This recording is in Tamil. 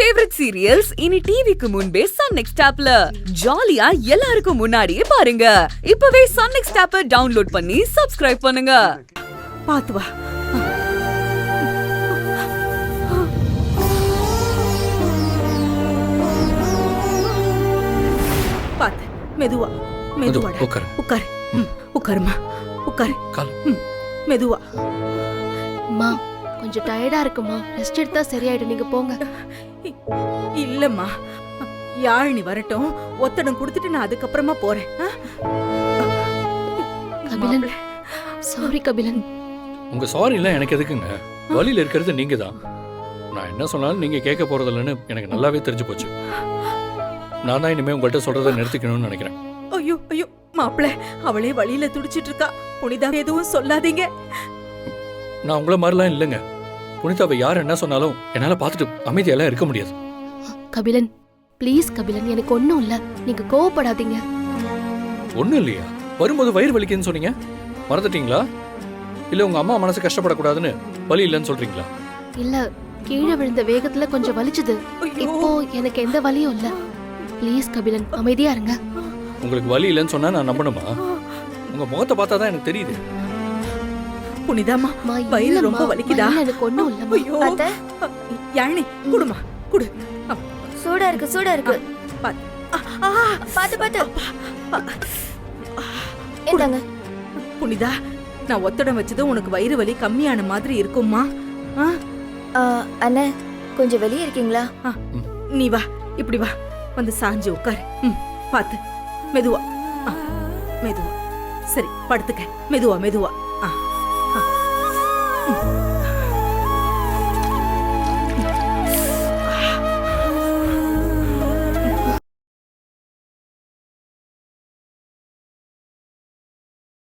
ஃபேவரட் சீரியல்ஸ் இனி டிவிக்கு முன்பே சன் நெக்ஸ்ட் ஆப்ல ஜாலியா எல்லாருக்கும் முன்னாடியே பாருங்க. இப்பவே சன் நெக்ஸ்ட் ஆப்பை டவுன்லோட் பண்ணி சப்ஸ்கிரைப் பண்ணுங்க. பாத்து வா. பாத்து மெதுவா மெதுவா உட்கார் உட்கார் உட்காருமா உட்காரு மெதுவா. அம்மா கொஞ்சம் டயர்டா இருக்குமா, ரெஸ்ட் எடுத்தா சரியாயிடும், நீங்க போங்க. இல்லம்மா, யாழினி வரட்டும், ஒத்தடம் கொடுத்துட்டு நான் அதுக்கப்புறமா போறேன். கபிலன், சாரி கபிலன். உங்க சாரி எல்லாம் எனக்கு எதுக்குங்க? வழியில இருக்கிறது நீங்க தான். நான் என்ன சொன்னாலும் நீங்க கேட்க போறதில்லன்னு எனக்கு நல்லாவே தெரிஞ்சு போச்சு. நான் தான் இனிமே உங்கள்கிட்ட சொல்றதை நிறுத்திக்கணும்னு நினைக்கிறேன். ஐயோ ஐயோ மாப்பிள்ள, அவளே வழியில துடிச்சிட்டு இருக்கா. புனிதா எதுவும் சொல்லாதீங்க. நான் உங்களை மாதிரிலாம் இல்லைங்க. புனிதாவை யார் என்ன சொன்னாலும் என்னால பார்த்துட்டு அமைதியெல்லாம் இருக்க முடியாது. கபிலன் ப்ளீஸ் கபிலன், எனக்கு ஒண்ணும் இல்ல, நீங்க கோவப்படாதீங்க. ஒண்ணும் இல்லையா? வரும்போது வயிறு வலிக்குன்னு சொன்னீங்க, மறந்துட்டீங்களா? இல்ல உங்க அம்மா மனசு கஷ்டப்படக்கூடாதுன்னு வலி இல்லைன்னு சொல்றீங்களா? இல்ல, கீழே விழுந்த வேகத்துல கொஞ்சம் வலிச்சுது. இப்போ எனக்கு எந்த வலியும் இல்ல. ப்ளீஸ் கபிலன், அமைதியா இருங்க. உங்களுக்கு வலி இல்லைன்னு சொன்னா நான் நம்பணுமா? உங்க முகத்தை பார்த்தா தான் எனக்கு தெரியுது. புனிதாமா, வயிறு ரொம்ப வலிக்குதா? எனக்கு ஒண்ணும் இல்ல. அத்தை, யாழினி குடுமா குடு. சூடா இருக்கு சூடா இருக்கு. பாத்து பாத்து என்னங்க புனிதா, நான் ஒத்தடம் வச்சது உனக்கு வயிறு வலி கம்மியான மாதிரி இருக்கும்மா. அண்ணே, கொஞ்சம் வெளியே இருக்கீங்களா? நீ வா, இப்படி வா, வந்து சாஞ்சு உட்காரு. பாத்து மெதுவா மெதுவா. சரி, படுத்துக்க. மெதுவா மெதுவா.